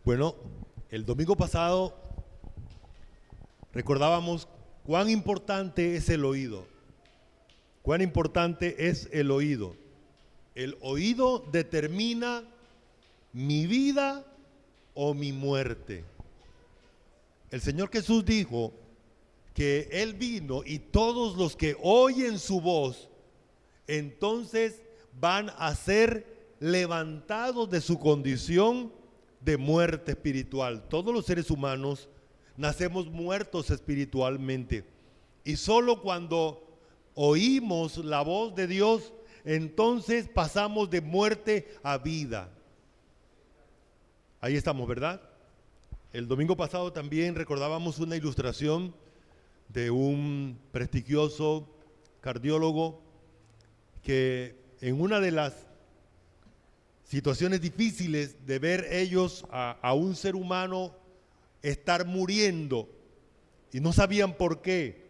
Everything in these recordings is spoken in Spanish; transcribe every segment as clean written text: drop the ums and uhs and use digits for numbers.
Bueno, el domingo pasado recordábamos cuán importante es el oído. Cuán importante es el oído. El oído determina mi vida o mi muerte. El Señor Jesús dijo que Él vino y todos los que oyen su voz, entonces van a ser levantados de su condición de muerte espiritual. Todos los seres humanos nacemos muertos espiritualmente. Y solo cuando oímos la voz de Dios, entonces pasamos de muerte a vida. Ahí estamos, ¿verdad? El domingo pasado también recordábamos una ilustración de un prestigioso cardiólogo que en una de las situaciones difíciles de ver ellos a un ser humano estar muriendo y no sabían por qué,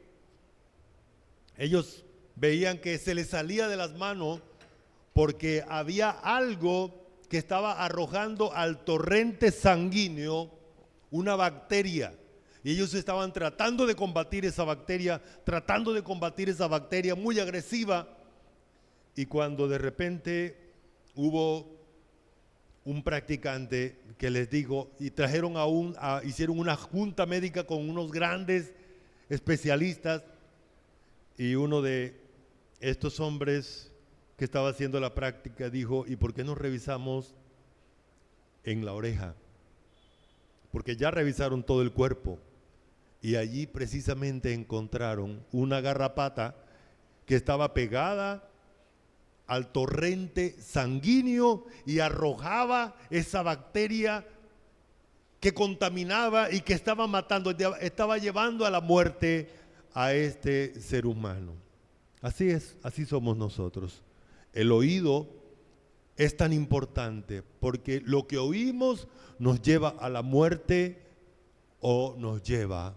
ellos veían que se les salía de las manos porque había algo que estaba arrojando al torrente sanguíneo una bacteria. Y ellos estaban tratando de combatir esa bacteria muy agresiva. Y cuando de repente hubo un practicante que les dijo, y trajeron hicieron una junta médica con unos grandes especialistas, y uno de estos hombres que estaba haciendo la práctica dijo, ¿y por qué no revisamos en la oreja? Porque ya revisaron todo el cuerpo y allí precisamente encontraron una garrapata que estaba pegada al torrente sanguíneo y arrojaba esa bacteria que contaminaba y que estaba matando, estaba llevando a la muerte a este ser humano. Así es, así somos nosotros. El oído es tan importante porque lo que oímos nos lleva a la muerte o nos lleva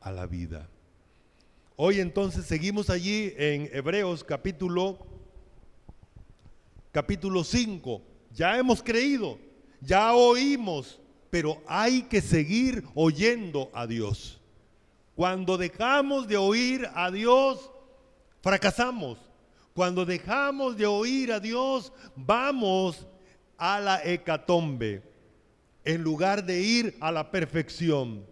a la vida. Hoy entonces seguimos allí en Hebreos capítulo 5. Ya hemos creído, ya oímos, pero hay que seguir oyendo a Dios. Cuando dejamos de oír a Dios, fracasamos. Cuando dejamos de oír a Dios, vamos a la hecatombe, en lugar de ir a la perfección.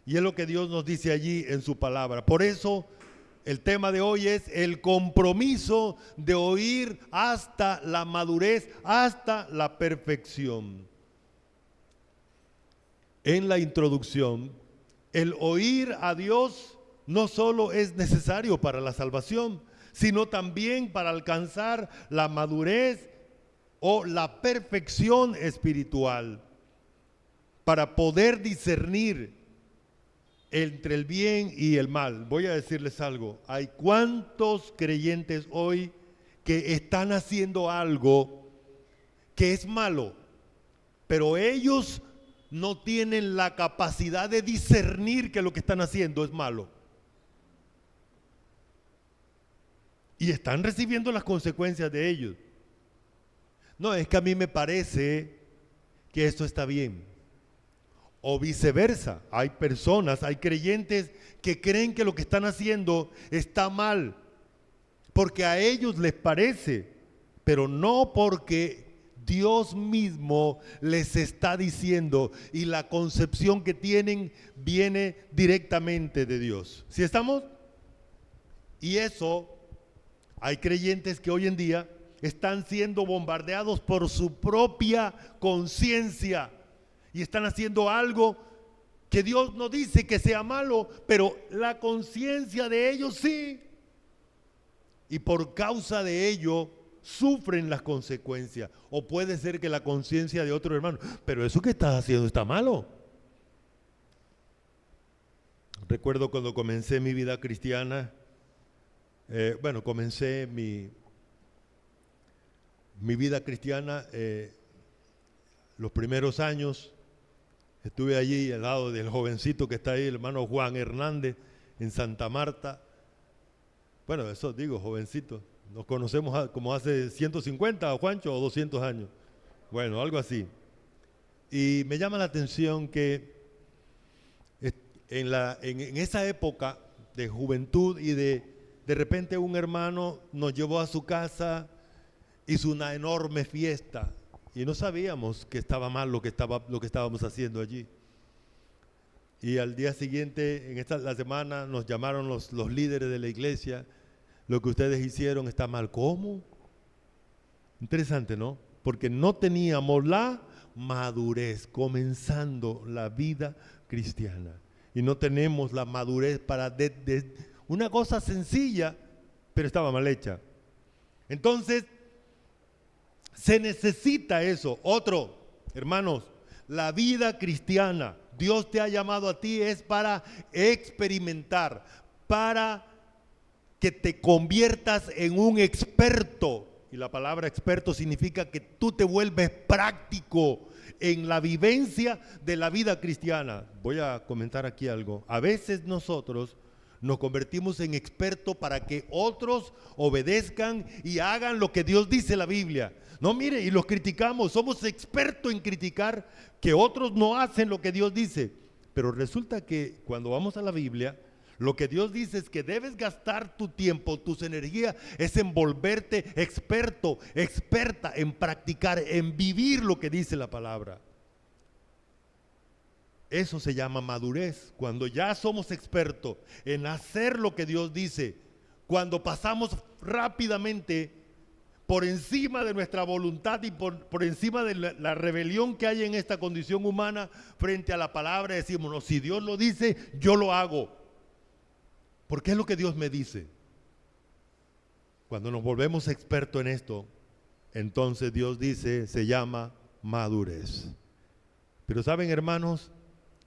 Y es lo que Dios nos dice allí en su palabra. Por eso el tema de hoy es el compromiso de oír hasta la madurez, hasta la perfección. En la introducción, el oír a Dios no solo es necesario para la salvación, sino también para alcanzar la madurez o la perfección espiritual, para poder discernir entre el bien y el mal. Voy a decirles algo, hay cuántos creyentes hoy que están haciendo algo que es malo, pero ellos no tienen la capacidad de discernir que lo que están haciendo es malo. Y están recibiendo las consecuencias de ellos. No, es que a mí me parece que esto está bien. O viceversa, hay personas, hay creyentes que creen que lo que están haciendo está mal, porque a ellos les parece, pero no porque Dios mismo les está diciendo y la concepción que tienen viene directamente de Dios. ¿Sí estamos? Y eso, hay creyentes que hoy en día están siendo bombardeados por su propia conciencia y están haciendo algo que Dios no dice que sea malo, pero la conciencia de ellos sí. Y por causa de ello sufren las consecuencias. O puede ser que la conciencia de otro hermano, pero eso que estás haciendo está malo. Recuerdo cuando comencé mi vida cristiana, comencé mi vida cristiana, los primeros años, estuve allí al lado del jovencito que está ahí, el hermano Juan Hernández, en Santa Marta. Bueno, eso digo, jovencito. Nos conocemos como hace 150, Juancho, o 200 años. Bueno, algo así. Y me llama la atención que en esa época de juventud y de repente un hermano nos llevó a su casa, hizo una enorme fiesta y no sabíamos que estaba mal lo que estábamos haciendo allí. Y al día siguiente, la semana, nos llamaron los líderes de la iglesia: lo que ustedes hicieron está mal. ¿Cómo? Interesante, ¿no? Porque no teníamos la madurez comenzando la vida cristiana. Y no tenemos la madurez para una cosa sencilla, pero estaba mal hecha. Entonces, se necesita eso. Otro, hermanos, la vida cristiana, Dios te ha llamado a ti es para experimentar, para que te conviertas en un experto. Y la palabra experto significa que tú te vuelves práctico en la vivencia de la vida cristiana. Voy a comentar aquí algo. A veces nosotros nos convertimos en expertos para que otros obedezcan y hagan lo que Dios dice en la Biblia. No, mire, y los criticamos, somos expertos en criticar que otros no hacen lo que Dios dice. Pero resulta que cuando vamos a la Biblia, lo que Dios dice es que debes gastar tu tiempo, tus energías, es en volverte experto, experta en practicar, en vivir lo que dice la palabra. Eso se llama madurez, cuando ya somos expertos en hacer lo que Dios dice, cuando pasamos rápidamente por encima de nuestra voluntad y por encima de la rebelión que hay en esta condición humana frente a la palabra, decimos: no, si Dios lo dice, yo lo hago, porque es lo que Dios me dice. Cuando nos volvemos expertos en esto, entonces Dios dice, se llama madurez. Pero saben, hermanos,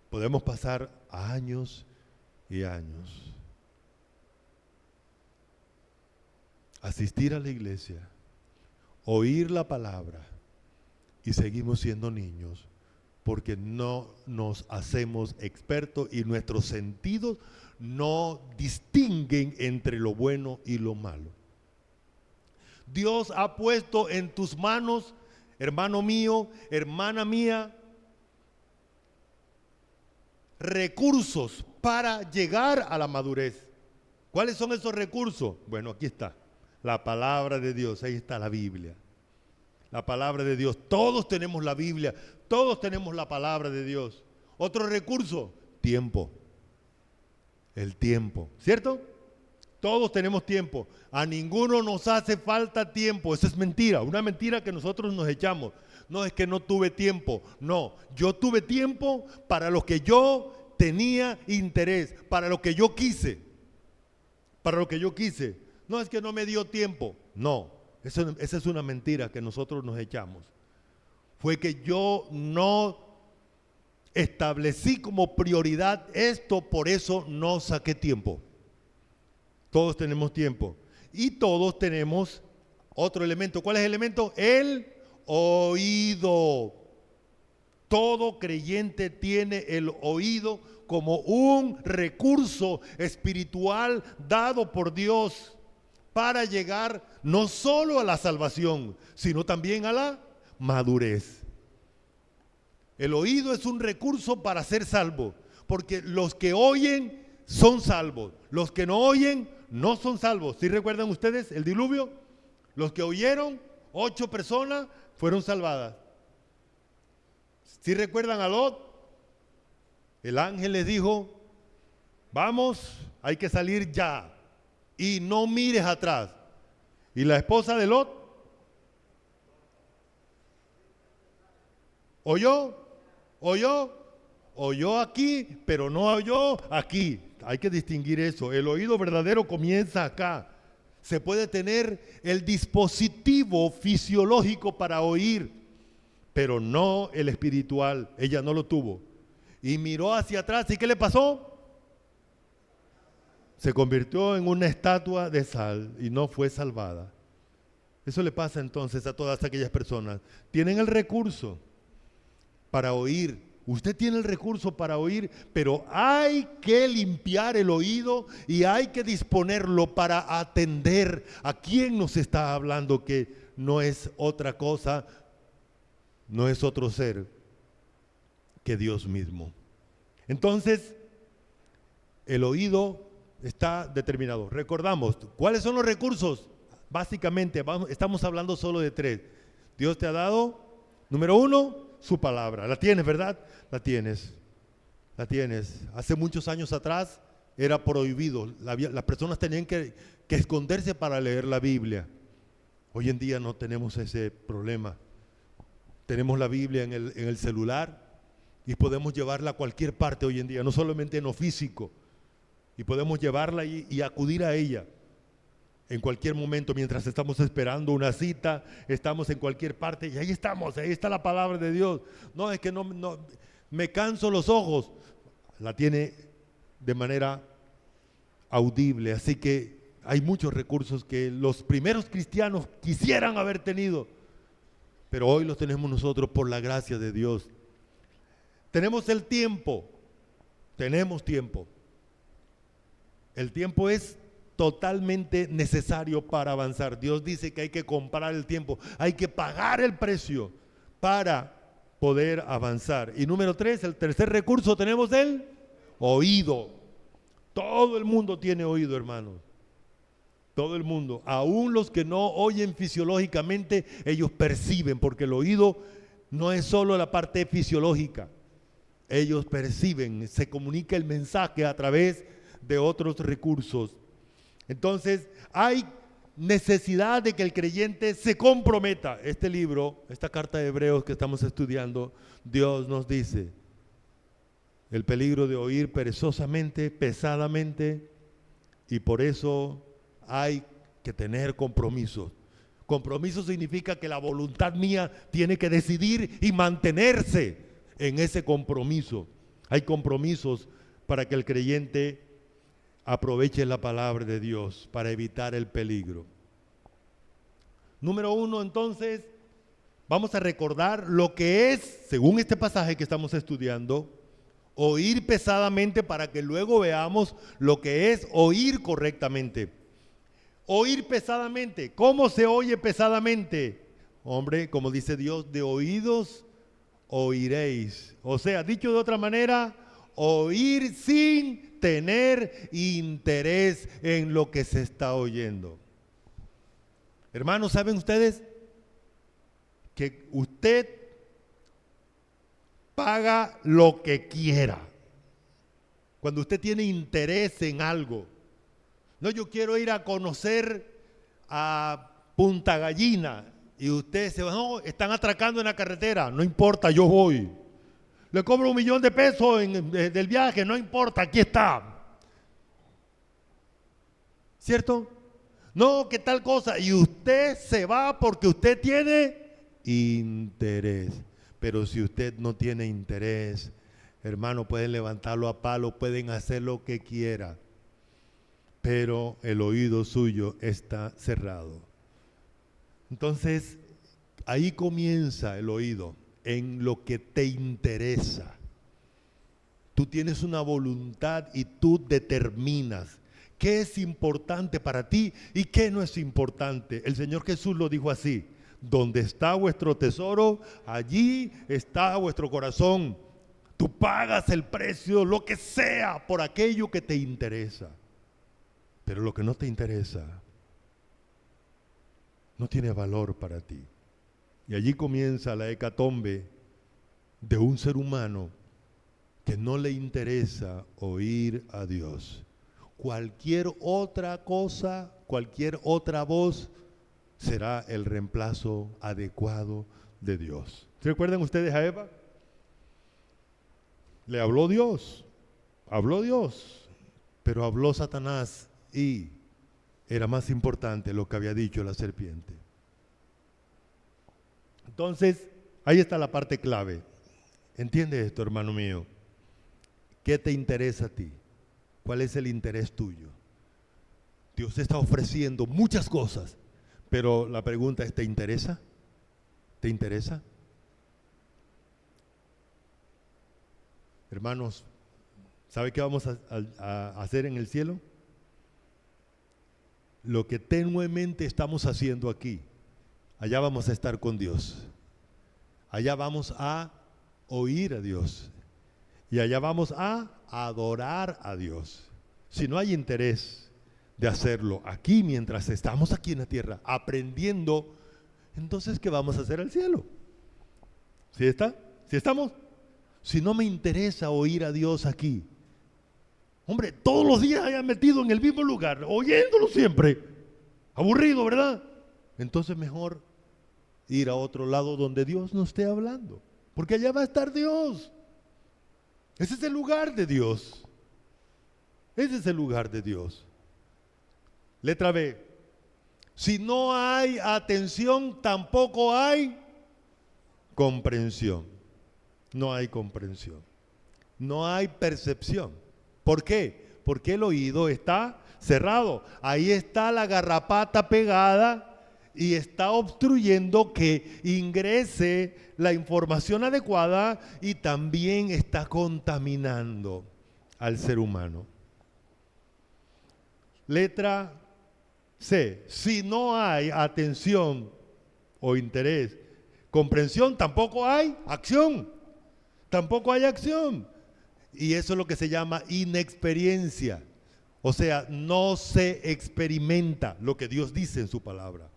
podemos pasar años y años, asistir a la iglesia, oír la palabra y seguimos siendo niños porque no nos hacemos expertos y nuestros sentidos no distinguen entre lo bueno y lo malo. Dios ha puesto en tus manos, hermano mío, hermana mía, recursos para llegar a la madurez. ¿Cuáles son esos recursos? Bueno, aquí está. La palabra de Dios, ahí está la Biblia. La palabra de Dios, todos tenemos la Biblia, todos tenemos la palabra de Dios. Otro recurso, tiempo. El tiempo, ¿cierto? Todos tenemos tiempo. A ninguno nos hace falta tiempo. Esa es mentira, una mentira que nosotros nos echamos. No es que no tuve tiempo, no. Yo tuve tiempo para lo que yo tenía interés, para lo que yo quise. Para lo que yo quise. No es que no me dio tiempo, no. Esa es una mentira que nosotros nos echamos. Fue que yo no establecí como prioridad esto, por eso no saqué tiempo. Todos tenemos tiempo. Y todos tenemos otro elemento. ¿Cuál es el elemento? El oído. Todo creyente tiene el oído como un recurso espiritual dado por Dios para llegar no solo a la salvación, sino también a la madurez. El oído es un recurso para ser salvo, porque los que oyen son salvos, los que no oyen no son salvos. ¿Sí recuerdan ustedes el diluvio? Los que oyeron, 8 personas fueron salvadas. ¿Sí recuerdan a Lot? El ángel les dijo: vamos, hay que salir ya y no mires atrás. Y la esposa de Lot oyó aquí, pero no oyó aquí. Hay que distinguir eso. El oído verdadero comienza acá. Se puede tener el dispositivo fisiológico para oír, pero no el espiritual. Ella no lo tuvo. Y miró hacia atrás. ¿Y qué le pasó? Se convirtió en una estatua de sal y no fue salvada. Eso le pasa entonces a todas aquellas personas. Tienen el recurso para oír. Usted tiene el recurso para oír, pero hay que limpiar el oído y hay que disponerlo para atender a quien nos está hablando, que no es otra cosa, no es otro ser que Dios mismo. Entonces, el oído está determinado. Recordamos, ¿cuáles son los recursos? Básicamente, estamos hablando solo de 3. Dios te ha dado, número 1, su palabra. ¿La tienes, verdad? La tienes. La tienes. Hace muchos años atrás era prohibido. Las personas tenían que esconderse para leer la Biblia. Hoy en día no tenemos ese problema. Tenemos la Biblia en el celular y podemos llevarla a cualquier parte hoy en día, no solamente en lo físico. Y podemos llevarla y acudir a ella en cualquier momento mientras estamos esperando una cita, estamos en cualquier parte y ahí estamos, ahí está la palabra de Dios. No, es que no me canso los ojos. La tiene de manera audible, así que hay muchos recursos que los primeros cristianos quisieran haber tenido, pero hoy los tenemos nosotros por la gracia de Dios. Tenemos el tiempo, tenemos tiempo. El tiempo es totalmente necesario para avanzar. Dios dice que hay que comprar el tiempo, hay que pagar el precio para poder avanzar. Y número 3, el tercer recurso, tenemos el oído. Todo el mundo tiene oído, hermanos. Todo el mundo, aún los que no oyen fisiológicamente, ellos perciben, porque el oído no es solo la parte fisiológica. Ellos perciben, se comunica el mensaje a través de otros recursos. Entonces, hay necesidad de que el creyente se comprometa. Este libro, esta carta de Hebreos que estamos estudiando, Dios nos dice el peligro de oír perezosamente, pesadamente, y por eso hay que tener compromisos. Compromiso significa que la voluntad mía tiene que decidir y mantenerse en ese compromiso. Hay compromisos para que el creyente aproveche la palabra de Dios para evitar el peligro. Número 1, entonces, vamos a recordar lo que es, según este pasaje que estamos estudiando, oír pesadamente, para que luego veamos lo que es oír correctamente. Oír pesadamente. ¿Cómo se oye pesadamente? Hombre, como dice Dios, de oídos oiréis. O sea, dicho de otra manera, oír sin tener interés en lo que se está oyendo. Hermanos, ¿saben ustedes que usted paga lo que quiera cuando usted tiene interés en algo? No, yo quiero ir a conocer a Punta Gallina y usted se va, no, están atracando en la carretera, no importa, yo voy. Le cobro $1,000,000 del viaje, no importa, aquí está. ¿Cierto? No, que tal cosa. Y usted se va porque usted tiene interés. Pero si usted no tiene interés, hermano, pueden levantarlo a palo, pueden hacer lo que quiera, pero el oído suyo está cerrado. Entonces, ahí comienza el oído, en lo que te interesa. Tú tienes una voluntad y tú determinas qué es importante para ti y qué no es importante. El Señor Jesús lo dijo así: donde está vuestro tesoro, allí está vuestro corazón. Tú pagas el precio, lo que sea, por aquello que te interesa. Pero lo que no te interesa no tiene valor para ti. Y allí comienza la hecatombe de un ser humano que no le interesa oír a Dios. Cualquier otra cosa, cualquier otra voz será el reemplazo adecuado de Dios. ¿Se recuerdan ustedes a Eva? Le habló Dios, pero habló Satanás y era más importante lo que había dicho la serpiente. Entonces, ahí está la parte clave. ¿Entiende esto, hermano mío? ¿Qué te interesa a ti? ¿Cuál es el interés tuyo? Dios te está ofreciendo muchas cosas, pero la pregunta es, ¿te interesa? ¿Te interesa? Hermanos, ¿sabe qué vamos a hacer en el cielo? Lo que tenuemente estamos haciendo aquí, allá vamos a estar con Dios. Allá vamos a oír a Dios. Y allá vamos a adorar a Dios. Si no hay interés de hacerlo aquí, mientras estamos aquí en la tierra, aprendiendo, entonces ¿qué vamos a hacer al cielo? ¿Sí está? ¿Sí estamos? Si no me interesa oír a Dios aquí, hombre, todos los días haya metido en el mismo lugar, oyéndolo siempre, aburrido, ¿verdad? Entonces mejor ir a otro lado donde Dios no esté hablando, porque allá va a estar Dios. Ese es el lugar de Dios. Ese es el lugar de Dios. Letra B. Si no hay atención, tampoco hay comprensión. No hay comprensión. No hay percepción. ¿Por qué? Porque el oído está cerrado. Ahí está la garrapata pegada y está obstruyendo que ingrese la información adecuada y también está contaminando al ser humano. Letra C. Si no hay atención o interés, comprensión, tampoco hay acción. Tampoco hay acción. Y eso es lo que se llama inexperiencia. O sea, no se experimenta lo que Dios dice en su palabra.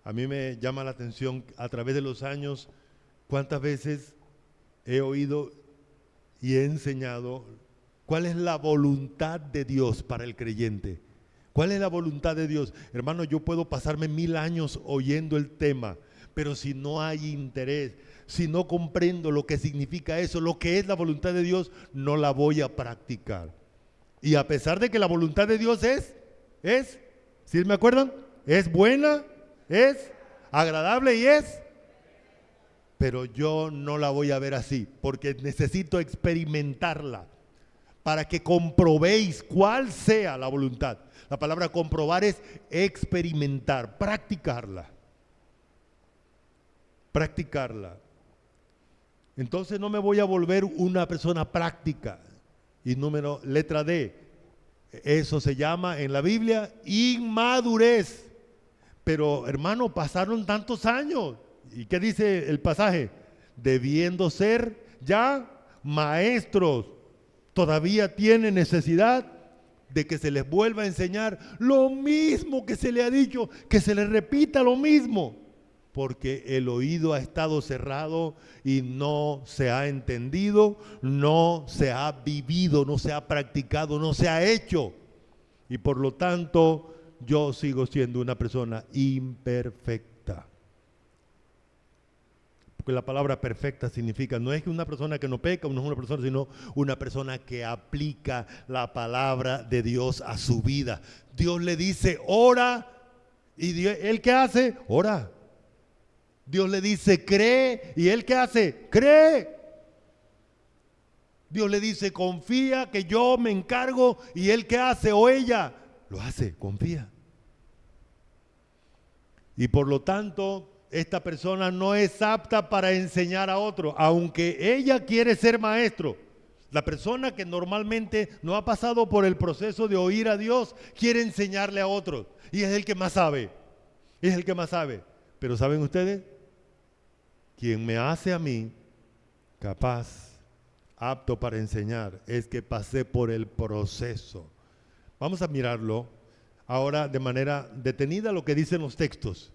A mí me llama la atención a través de los años cuántas veces he oído y he enseñado cuál es la voluntad de Dios para el creyente. ¿Cuál es la voluntad de Dios? Hermano, yo puedo pasarme 1000 años oyendo el tema, pero si no hay interés, si no comprendo lo que significa eso, lo que es la voluntad de Dios, no la voy a practicar. Y a pesar de que la voluntad de Dios ¿sí me acuerdan? Es buena, es agradable y pero yo no la voy a ver así, porque necesito experimentarla para que comprobéis cuál sea la voluntad. La palabra comprobar es experimentar, practicarla. Practicarla. Entonces no me voy a volver una persona práctica. Y letra D, eso se llama en la Biblia inmadurez. Pero hermano, pasaron tantos años. ¿Y qué dice el pasaje? Debiendo ser ya maestros, todavía tiene necesidad de que se les vuelva a enseñar lo mismo que se le ha dicho, que se les repita lo mismo, porque el oído ha estado cerrado y no se ha entendido, no se ha vivido, no se ha practicado, no se ha hecho. Y por lo tanto, yo sigo siendo una persona imperfecta. Porque la palabra perfecta significa, no es que una persona que no peca, no es una persona, sino una persona que aplica la palabra de Dios a su vida. Dios le dice, ora, y Dios, ¿él qué hace? Ora. Dios le dice, cree, y ¿él qué hace? Cree. Dios le dice, confía que yo me encargo, y ¿él qué hace? O ella lo hace, confía. Y por lo tanto, esta persona no es apta para enseñar a otro, aunque ella quiere ser maestro. La persona que normalmente no ha pasado por el proceso de oír a Dios quiere enseñarle a otros, y es el que más sabe, es el que más sabe. Pero ¿saben ustedes? Quien me hace a mí capaz, apto para enseñar, es que pasé por el proceso. Vamos a mirarlo ahora de manera detenida lo que dicen los textos.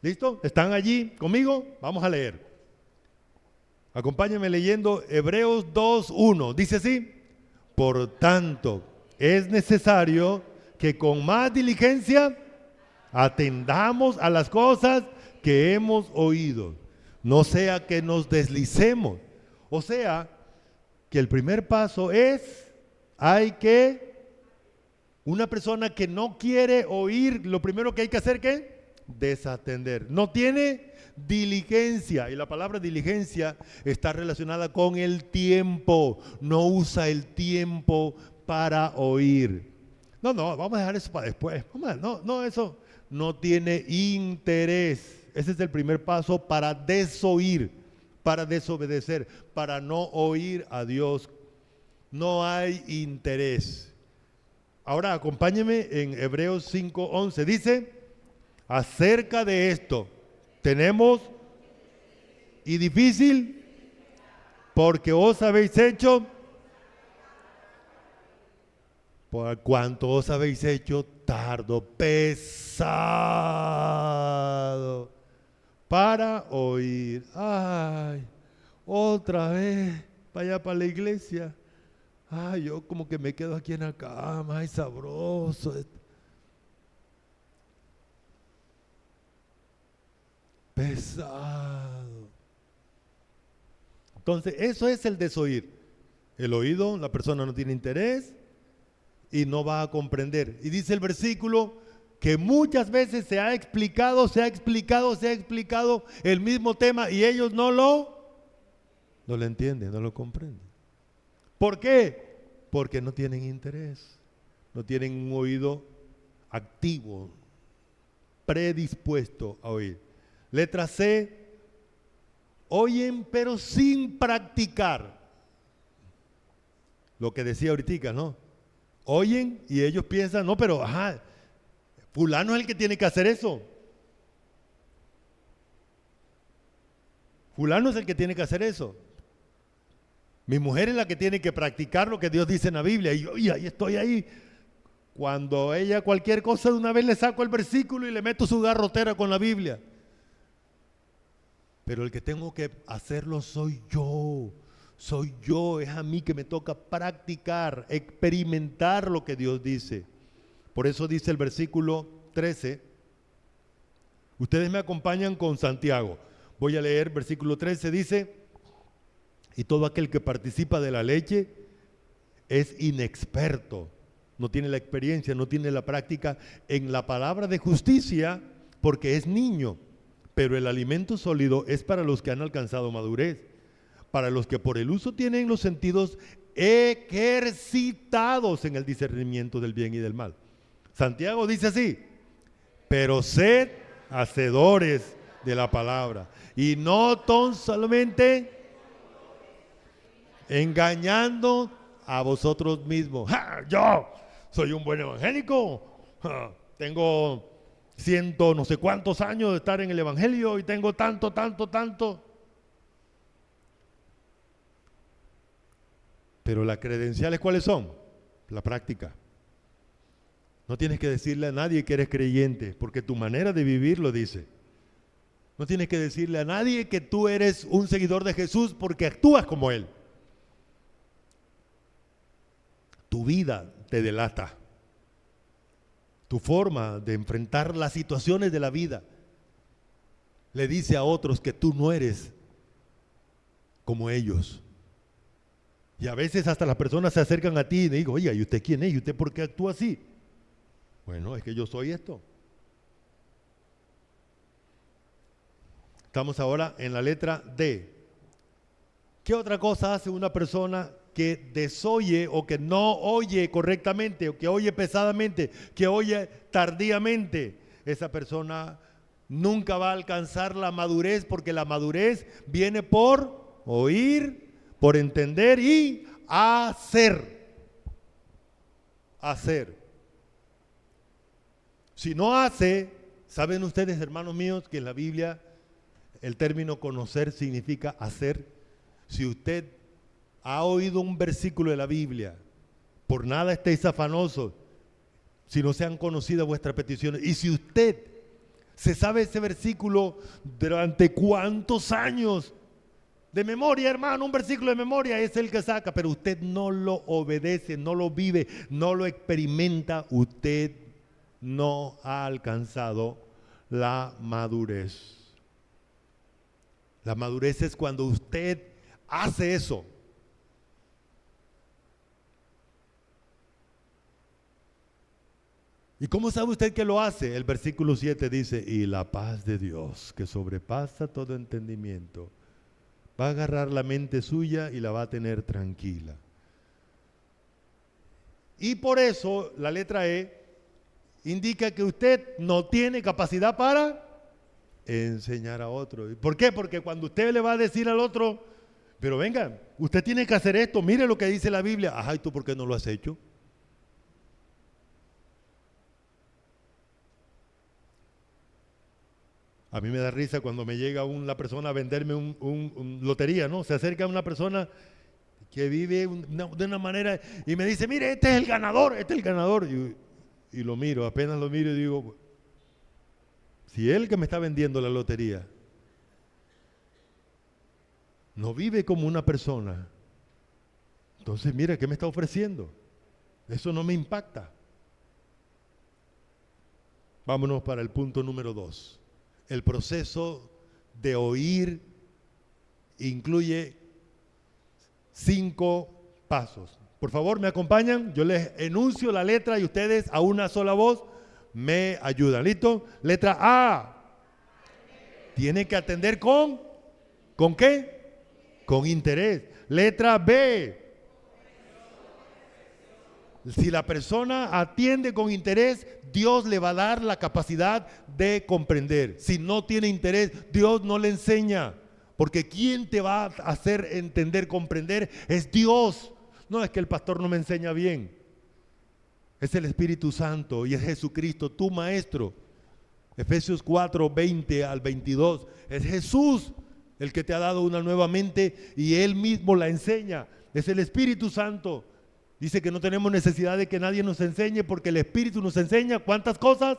¿Listo? ¿Están allí conmigo? Vamos a leer. Acompáñenme leyendo Hebreos 2:1. Dice así: por tanto, es necesario que con más diligencia atendamos a las cosas que hemos oído, no sea que nos deslicemos. O sea, que el primer paso es, una persona que no quiere oír, lo primero que hay que hacer, ¿qué? Desatender. No tiene diligencia, y la palabra diligencia está relacionada con el tiempo. No usa el tiempo para oír. No, vamos a dejar eso para después. Eso no tiene interés. Ese es el primer paso para desoír, para desobedecer, para no oír a Dios. No hay interés. Ahora acompáñeme en Hebreos 5:11. Dice, acerca de esto tenemos y difícil, porque os habéis hecho, por cuanto os habéis hecho tardo, pesado para oír. Ay, otra vez, vaya para la iglesia. Ay, yo como que me quedo aquí en la cama, ay, sabroso. Pesado. Entonces, eso es el desoír. El oído, la persona no tiene interés y no va a comprender. Y dice el versículo que muchas veces se ha explicado el mismo tema y ellos no lo entienden, no lo comprenden. ¿Por qué? Porque no tienen interés, no tienen un oído activo, predispuesto a oír. Letra C, oyen pero sin practicar. Lo que decía ahorita, ¿no? Oyen y ellos piensan, no, pero fulano es el que tiene que hacer eso. Fulano es el que tiene que hacer eso. Mi mujer es la que tiene que practicar lo que Dios dice en la Biblia. Y yo, y ahí estoy ahí. Cuando ella cualquier cosa, de una vez le saco el versículo y le meto su garrotera con la Biblia. Pero el que tengo que hacerlo soy yo. Soy yo, es a mí que me toca practicar, experimentar lo que Dios dice. Por eso dice el versículo 13. Ustedes me acompañan con Santiago. Voy a leer versículo 13, dice: y todo aquel que participa de la leche es inexperto, no tiene la experiencia, no tiene la práctica en la palabra de justicia, porque es niño. Pero el alimento sólido es para los que han alcanzado madurez, para los que por el uso tienen los sentidos ejercitados en el discernimiento del bien y del mal. Santiago dice así: pero sed hacedores de la palabra y no tan solamente engañando a vosotros mismos. Yo soy un buen evangélico, tengo no sé cuántos años de estar en el evangelio y tengo tanto. Pero las credenciales, ¿cuáles son? La práctica. No tienes que decirle a nadie que eres creyente, porque tu manera de vivir lo dice. No tienes que decirle a nadie que tú eres un seguidor de Jesús porque actúas como Él. Tu vida te delata. Tu forma de enfrentar las situaciones de la vida le dice a otros que tú no eres como ellos. Y a veces hasta las personas se acercan a ti y digo, oiga, ¿y usted quién es? ¿Y usted por qué actúa así? Bueno, es que yo soy esto. Estamos ahora en la letra D. ¿Qué otra cosa hace una persona que desoye o que no oye correctamente o que oye pesadamente, que oye tardíamente? Esa persona nunca va a alcanzar la madurez, porque la madurez viene por oír, por entender y hacer. Hacer. Si no hace, ¿saben ustedes, hermanos míos, que en la Biblia el término conocer significa hacer? Si usted ha oído un versículo de la Biblia, por nada estéis afanosos, si no sean conocidas vuestras peticiones. Y si usted se sabe ese versículo durante cuántos años, de memoria, hermano, un versículo de memoria es el que saca, pero usted no lo obedece, no lo vive, no lo experimenta, usted no ha alcanzado la madurez. La madurez es cuando usted hace eso. ¿Y cómo sabe usted que lo hace? El versículo 7 dice: y la paz de Dios, que sobrepasa todo entendimiento, va a agarrar la mente suya y la va a tener tranquila. Y por eso la letra E indica que usted no tiene capacidad para enseñar a otro. ¿Y por qué? Porque cuando usted le va a decir al otro, pero venga, usted tiene que hacer esto, mire lo que dice la Biblia. Ajá, ¿y tú por qué no lo has hecho? A mí me da risa cuando me llega la persona a venderme un lotería, ¿no? Se acerca una persona que vive de una manera y me dice, mire, este es el ganador, este es el ganador. Y lo miro, apenas lo miro y digo, si él que me está vendiendo la lotería no vive como una persona, entonces mira, ¿qué me está ofreciendo? Eso no me impacta. Vámonos para el punto número 2. El proceso de oír incluye 5 pasos. Por favor, ¿me acompañan? Yo les enuncio la letra y ustedes a una sola voz me ayudan. ¿Listo? Letra A. Tiene que atender ¿con qué? Con interés. Letra B. Si la persona atiende con interés, Dios le va a dar la capacidad de comprender. Si no tiene interés, Dios no le enseña. Porque ¿quién te va a hacer entender, comprender? Es Dios. No es que el pastor no me enseña bien. Es el Espíritu Santo y es Jesucristo, tu maestro. Efesios 4, 20 al 22. Es Jesús el que te ha dado una nueva mente y Él mismo la enseña. Es el Espíritu Santo. Dice que no tenemos necesidad de que nadie nos enseñe porque el Espíritu nos enseña ¿cuántas cosas?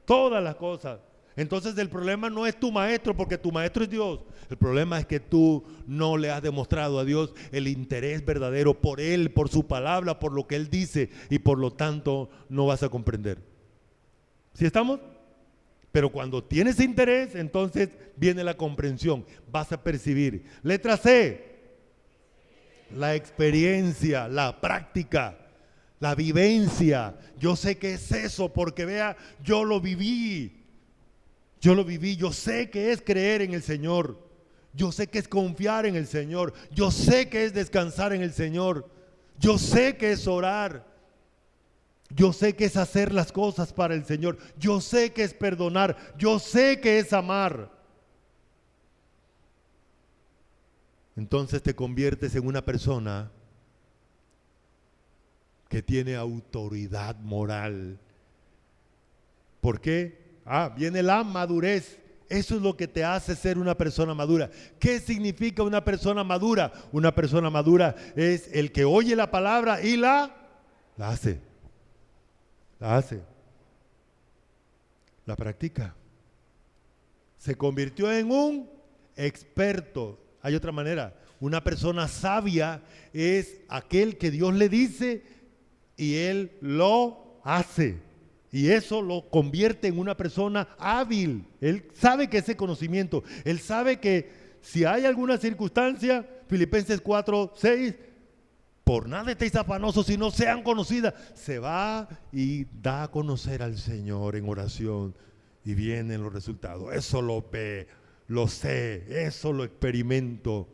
Todas las cosas. Entonces el problema no es tu maestro porque tu maestro es Dios. El problema es que tú no le has demostrado a Dios el interés verdadero por Él, por su palabra, por lo que Él dice y por lo tanto no vas a comprender. ¿Sí estamos? Pero cuando tienes interés, entonces viene la comprensión, vas a percibir. Letra C. La experiencia, la práctica, la vivencia. Yo sé que es eso porque vea, yo lo viví, yo sé que es creer en el Señor, yo sé que es confiar en el Señor, yo sé que es descansar en el Señor, yo sé que es orar, yo sé que es hacer las cosas para el Señor, yo sé que es perdonar, yo sé que es amar. Entonces te conviertes en una persona que tiene autoridad moral. ¿Por qué? Viene la madurez. Eso es lo que te hace ser una persona madura. ¿Qué significa una persona madura? Una persona madura es el que oye la palabra y la hace. La hace. La practica. Se convirtió en un experto. Hay otra manera. Una persona sabia es aquel que Dios le dice y él lo hace. Y eso lo convierte en una persona hábil. Él sabe que ese conocimiento, él sabe que si hay alguna circunstancia, Filipenses 4, 6, por nada estéis afanosos si no sean conocidas. Se va y da a conocer al Señor en oración y vienen los resultados. Eso lo ve, lo sé, eso lo experimento.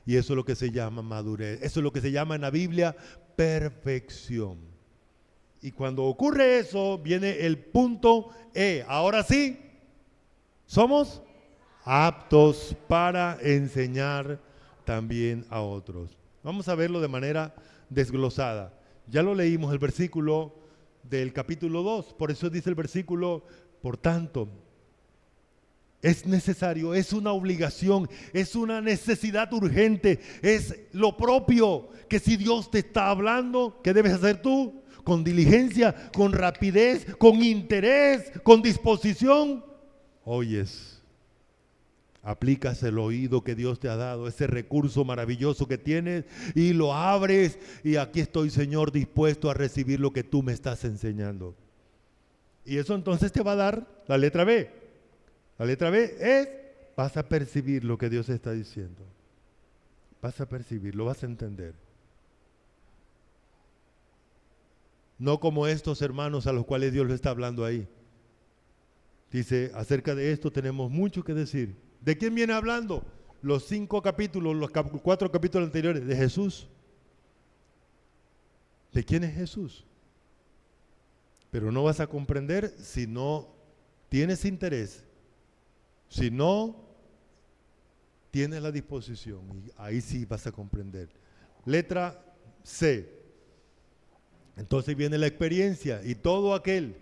Y eso es lo que se llama madurez. Eso es lo que se llama en la Biblia perfección. Y cuando ocurre eso, viene el punto E. Ahora sí, somos aptos para enseñar también a otros. Vamos a verlo de manera desglosada. Ya lo leímos el versículo del capítulo 2. Por eso dice el versículo, por tanto, es necesario, es una obligación, es una necesidad urgente, es lo propio que si Dios te está hablando, ¿qué debes hacer tú? Con diligencia, con rapidez, con interés, con disposición. Oyes, aplicas el oído que Dios te ha dado, ese recurso maravilloso que tienes y lo abres y aquí estoy, Señor, dispuesto a recibir lo que tú me estás enseñando. Y eso entonces te va a dar la letra B. La letra B es, vas a percibir lo que Dios está diciendo. Vas a percibir, lo vas a entender. No como estos hermanos a los cuales Dios le está hablando ahí. Dice, acerca de esto tenemos mucho que decir. ¿De quién viene hablando? Los 5 capítulos, los 4 capítulos anteriores, de Jesús. ¿De quién es Jesús? Pero no vas a comprender si no tienes interés. Si no tienes la disposición, y ahí sí vas a comprender. Letra C. Entonces viene la experiencia y todo aquel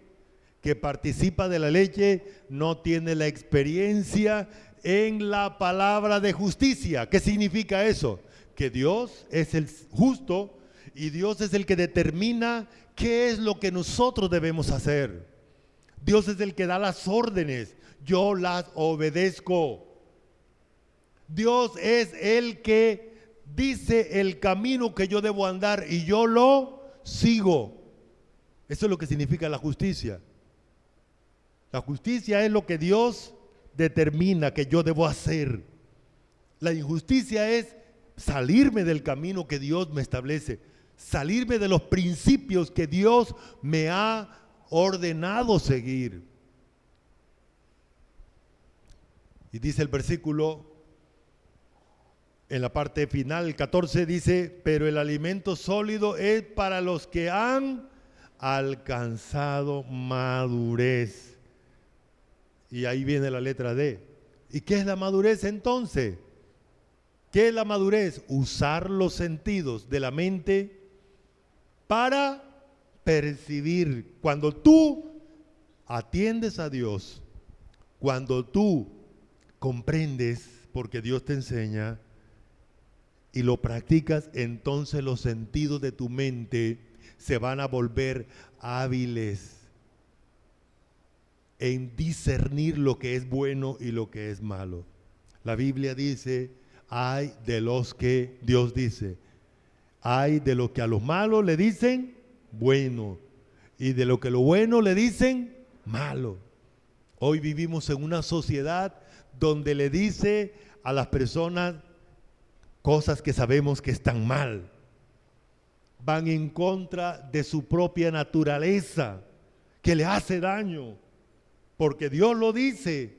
que participa de la leche no tiene la experiencia en la palabra de justicia. ¿Qué significa eso? Que Dios es el justo y Dios es el que determina qué es lo que nosotros debemos hacer. Dios es el que da las órdenes, yo las obedezco. Dios es el que dice el camino que yo debo andar y yo lo sigo. Eso es lo que significa la justicia. La justicia es lo que Dios determina que yo debo hacer. La injusticia es salirme del camino que Dios me establece, salirme de los principios que Dios me ha ordenado seguir. Y dice el versículo, en la parte final, el 14 dice, pero el alimento sólido es para los que han alcanzado madurez. Y ahí viene la letra D. ¿Y qué es la madurez entonces? ¿Qué es la madurez? Usar los sentidos de la mente para percibir. Cuando tú atiendes a Dios, cuando tú comprendes, porque Dios te enseña, y lo practicas, entonces los sentidos de tu mente se van a volver hábiles en discernir lo que es bueno y lo que es malo. La Biblia dice, hay de los que, Dios dice, hay de los que a los malos le dicen bueno y de lo que lo bueno le dicen malo. Hoy vivimos en una sociedad donde le dice a las personas cosas que sabemos que están mal. Van en contra de su propia naturaleza, que le hace daño. Porque Dios lo dice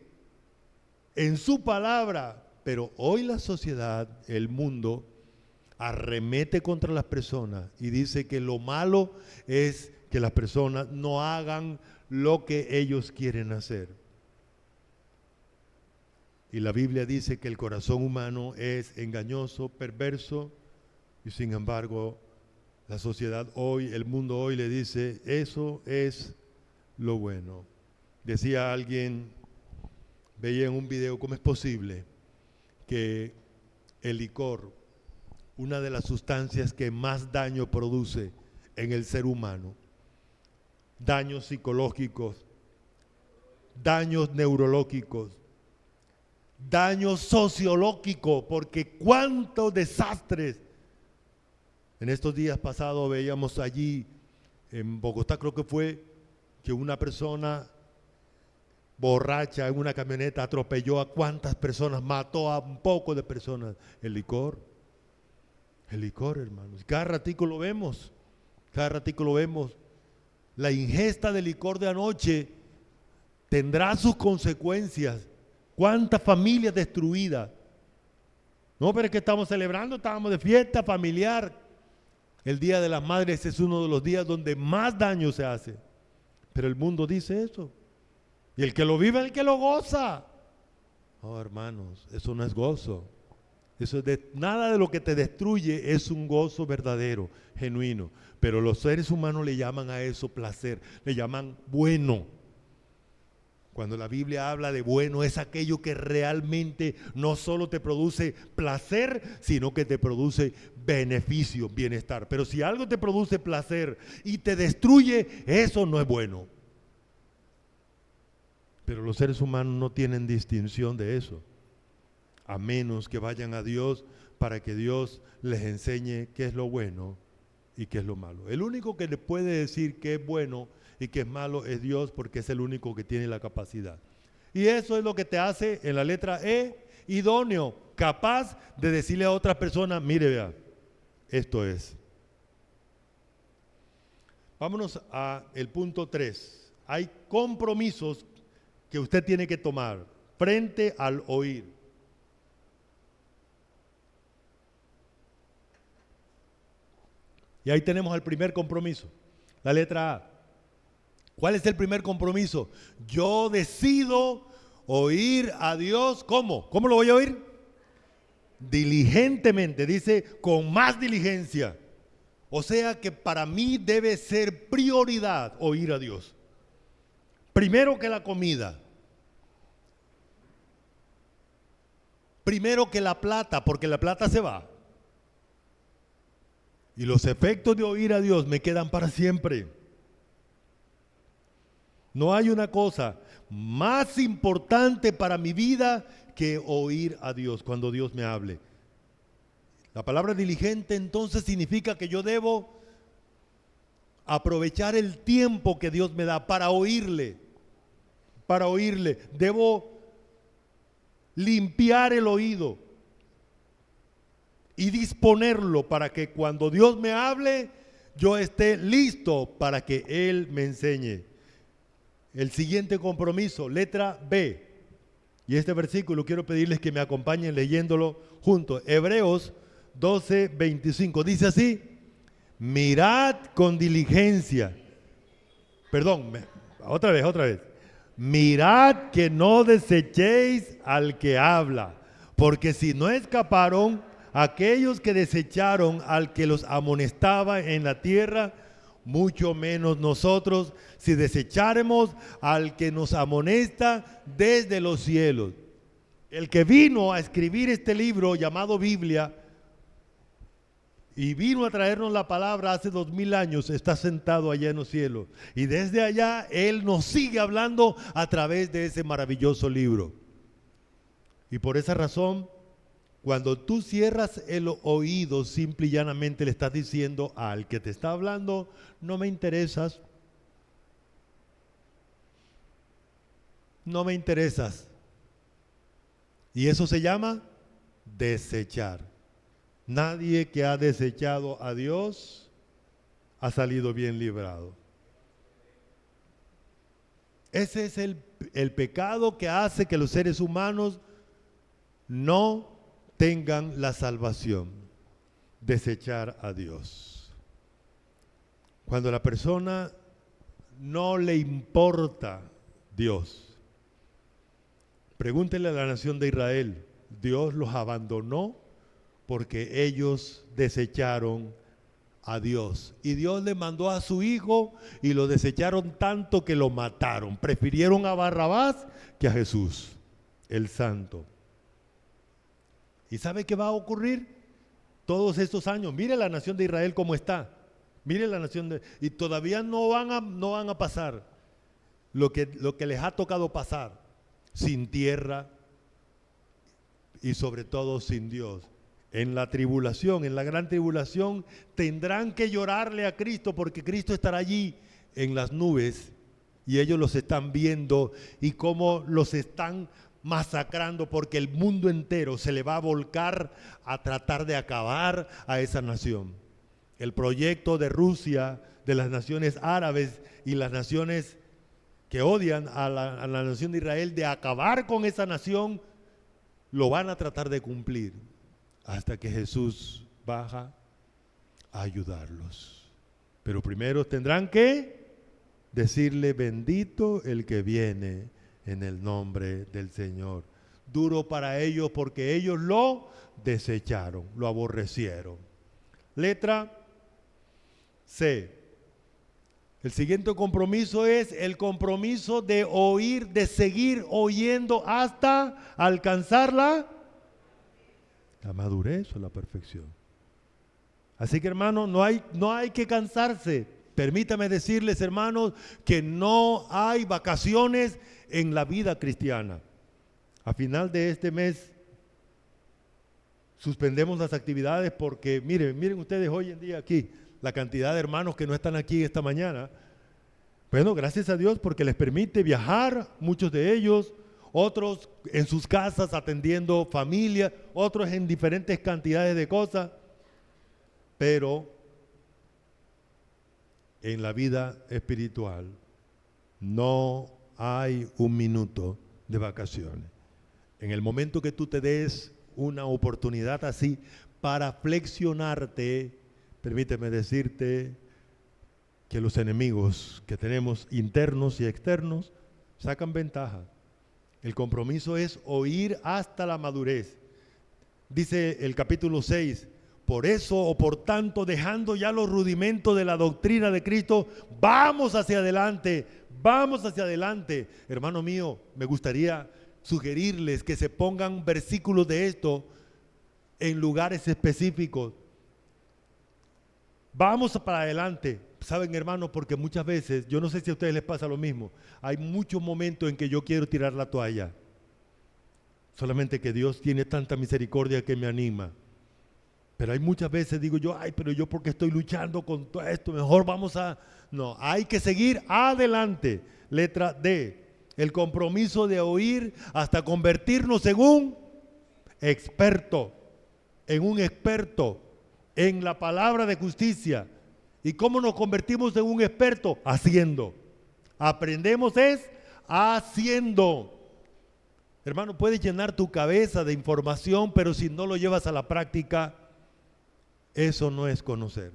en su palabra, pero hoy la sociedad, el mundo, arremete contra las personas y dice que lo malo es que las personas no hagan lo que ellos quieren hacer. Y la Biblia dice que el corazón humano es engañoso, perverso, y sin embargo, la sociedad hoy, el mundo hoy le dice, eso es lo bueno. Decía alguien, veía en un video, ¿cómo es posible que el licor, una de las sustancias que más daño produce en el ser humano, daños psicológicos, daños neurológicos, daños sociológicos, porque cuántos desastres? En estos días pasados veíamos allí, en Bogotá creo que fue, que una persona borracha en una camioneta atropelló a cuántas personas, mató a un poco de personas. El licor, hermanos. Cada ratico lo vemos. La ingesta de licor de anoche tendrá sus consecuencias. ¿Cuántas familias destruidas? No, pero es que estamos celebrando, estábamos de fiesta familiar. El Día de las Madres es uno de los días donde más daño se hace. Pero el mundo dice eso. Y el que lo vive es el que lo goza. Oh, hermanos, eso no es gozo. Nada de lo que te destruye es un gozo verdadero, genuino. Pero los seres humanos le llaman a eso placer, le llaman bueno. Cuando la Biblia habla de bueno, es aquello que realmente no solo te produce placer, sino que te produce beneficio, bienestar. Pero si algo te produce placer y te destruye, eso no es bueno. Pero los seres humanos no tienen distinción de eso, a menos que vayan a Dios para que Dios les enseñe qué es lo bueno y qué es lo malo. El único que le puede decir qué es bueno y qué es malo es Dios, porque es el único que tiene la capacidad. Y eso es lo que te hace en la letra E, idóneo, capaz de decirle a otras personas, mire, vea, esto es. Vámonos al punto 3. Hay compromisos que usted tiene que tomar frente al oír. Y ahí tenemos el primer compromiso, la letra A. ¿Cuál es el primer compromiso? Yo decido oír a Dios. ¿Cómo? ¿Cómo lo voy a oír? Diligentemente, dice, con más diligencia. O sea que para mí debe ser prioridad oír a Dios. primero que la comida, primero que la plata, porque la plata se va. Y los efectos de oír a Dios me quedan para siempre. No hay una cosa más importante para mi vida que oír a Dios cuando Dios me hable. La palabra diligente entonces significa que yo debo aprovechar el tiempo que Dios me da para oírle. Para oírle. Debo limpiar el oído y disponerlo para que cuando Dios me hable, yo esté listo para que Él me enseñe. El siguiente compromiso, letra B. Y este versículo quiero pedirles que me acompañen leyéndolo juntos. Hebreos 12:25. Dice así: mirad con diligencia. Perdón, otra vez. Mirad que no desechéis al que habla, porque si no escaparon aquellos que desecharon al que los amonestaba en la tierra, mucho menos nosotros si desecháremos al que nos amonesta desde los cielos. El que vino a escribir este libro llamado Biblia y vino a traernos la palabra hace 2000 años, está sentado allá en los cielos. Y desde allá Él nos sigue hablando a través de ese maravilloso libro. Y por esa razón, cuando tú cierras el oído, simple y llanamente le estás diciendo al que te está hablando: no me interesas. No me interesas. Y eso se llama desechar. Nadie que ha desechado a Dios ha salido bien librado. Ese es el pecado que hace que los seres humanos no tengan la salvación. Desechar a Dios. Cuando a la persona no le importa Dios. Pregúntenle a la nación de Israel. Dios los abandonó porque ellos desecharon a Dios. Y Dios le mandó a su hijo y lo desecharon tanto que lo mataron. Prefirieron a Barrabás que a Jesús, el santo. ¿Y sabe qué va a ocurrir? Todos estos años, mire la nación de Israel cómo está. Mire la nación y todavía no van a pasar lo que les ha tocado pasar, sin tierra y sobre todo sin Dios. En la tribulación, en la gran tribulación, tendrán que llorarle a Cristo porque Cristo estará allí en las nubes y ellos los están viendo y cómo los están masacrando porque el mundo entero se le va a volcar a tratar de acabar a esa nación. El proyecto de Rusia, de las naciones árabes y las naciones que odian a la nación de Israel de acabar con esa nación, lo van a tratar de cumplir. Hasta que Jesús baja a ayudarlos. Pero primero tendrán que decirle: bendito el que viene en el nombre del Señor. Duro para ellos porque ellos lo desecharon, lo aborrecieron. Letra C. El siguiente compromiso es el compromiso de oír, de seguir oyendo hasta alcanzar la madurez o la perfección. Así que, hermanos, no hay que cansarse. Permítame decirles, hermanos, que no hay vacaciones en la vida cristiana. A final de este mes suspendemos las actividades porque, miren ustedes hoy en día aquí, la cantidad de hermanos que no están aquí esta mañana. Bueno, gracias a Dios porque les permite viajar, muchos de ellos, otros en sus casas atendiendo familia, otros en diferentes cantidades de cosas, pero en la vida espiritual no hay un minuto de vacaciones. En el momento que tú te des una oportunidad así para flexionarte, permíteme decirte que los enemigos que tenemos internos y externos sacan ventaja. El compromiso es oír hasta la madurez. Dice el capítulo 6, por eso o por tanto, dejando ya los rudimentos de la doctrina de Cristo, vamos hacia adelante, vamos hacia adelante. Hermano mío, me gustaría sugerirles que se pongan versículos de esto en lugares específicos. Vamos para adelante. Saben, hermano, porque muchas veces, yo no sé si a ustedes les pasa lo mismo, hay muchos momentos en que yo quiero tirar la toalla. Solamente que Dios tiene tanta misericordia que me anima. Pero hay muchas veces digo yo, ay, pero yo porque estoy luchando con todo esto, mejor vamos a... No, hay que seguir adelante. Letra D, el compromiso de oír hasta convertirnos en un experto en la palabra de justicia. ¿Y cómo nos convertimos en un experto? Haciendo. Aprendemos es haciendo. Hermano, puedes llenar tu cabeza de información, pero si no lo llevas a la práctica, eso no es conocer.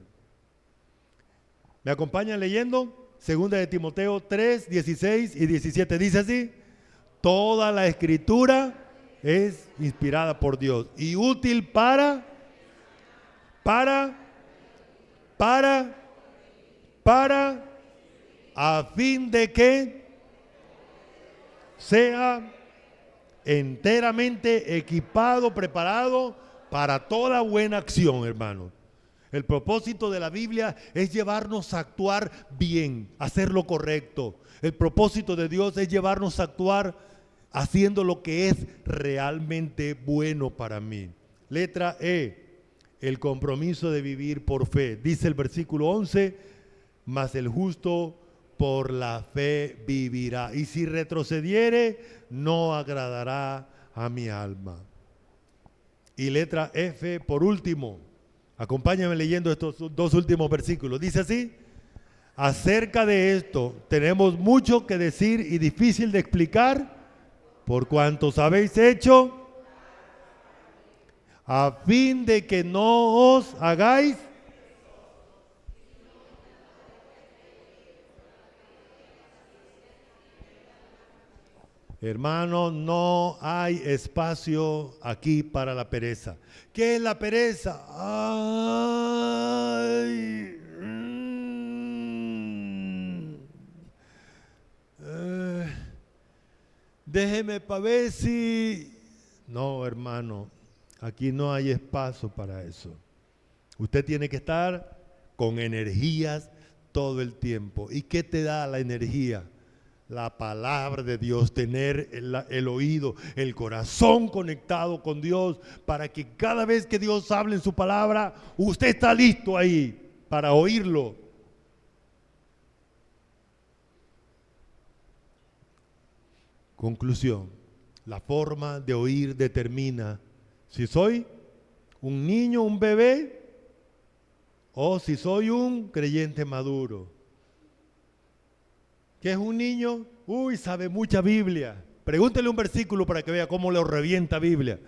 ¿Me acompañan leyendo? Segunda de Timoteo 3, 16 y 17. Dice así: toda la escritura es inspirada por Dios y útil para a fin de que sea enteramente equipado, preparado para toda buena acción, hermano. El propósito de la Biblia es llevarnos a actuar bien, hacer lo correcto. El propósito de Dios es llevarnos a actuar haciendo lo que es realmente bueno para mí. Letra E, el compromiso de vivir por fe. Dice el versículo 11, mas el justo por la fe vivirá, y si retrocediere, no agradará a mi alma. Y letra F, por último, acompáñame leyendo estos dos últimos versículos. Dice así: acerca de esto tenemos mucho que decir y difícil de explicar, por cuantos habéis hecho, a fin de que no os hagáis. Hermano, no hay espacio aquí para la pereza. ¿Qué es la pereza? Ay, déjeme para ver si... No, hermano, aquí no hay espacio para eso. Usted tiene que estar con energías todo el tiempo. ¿Y qué te da la energía? La palabra de Dios, tener el oído, el corazón conectado con Dios, para que cada vez que Dios hable en su palabra, usted está listo ahí para oírlo. Conclusión: la forma de oír determina si soy un niño, un bebé, o si soy un creyente maduro. ¿Qué es un niño? Uy, sabe mucha Biblia. Pregúntele un versículo para que vea cómo lo revienta Biblia,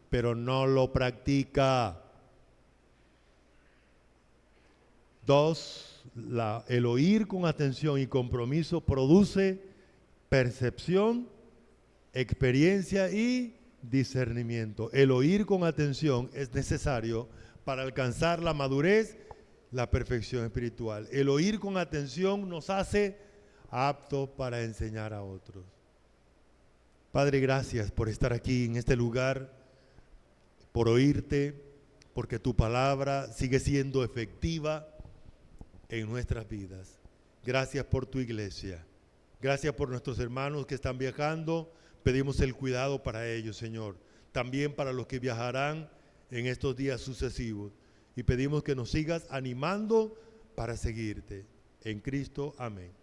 pero no lo practica. 2, el oír con atención y compromiso produce percepción, experiencia y discernimiento. El oír con atención es necesario para alcanzar la madurez, la perfección espiritual. El oír con atención nos hace apto para enseñar a otros. Padre, gracias por estar aquí en este lugar, por oírte, porque tu palabra sigue siendo efectiva en nuestras vidas. Gracias por tu iglesia. Gracias por nuestros hermanos que están viajando. Pedimos el cuidado para ellos, Señor. También para los que viajarán en estos días sucesivos. Y pedimos que nos sigas animando para seguirte. En Cristo, amén.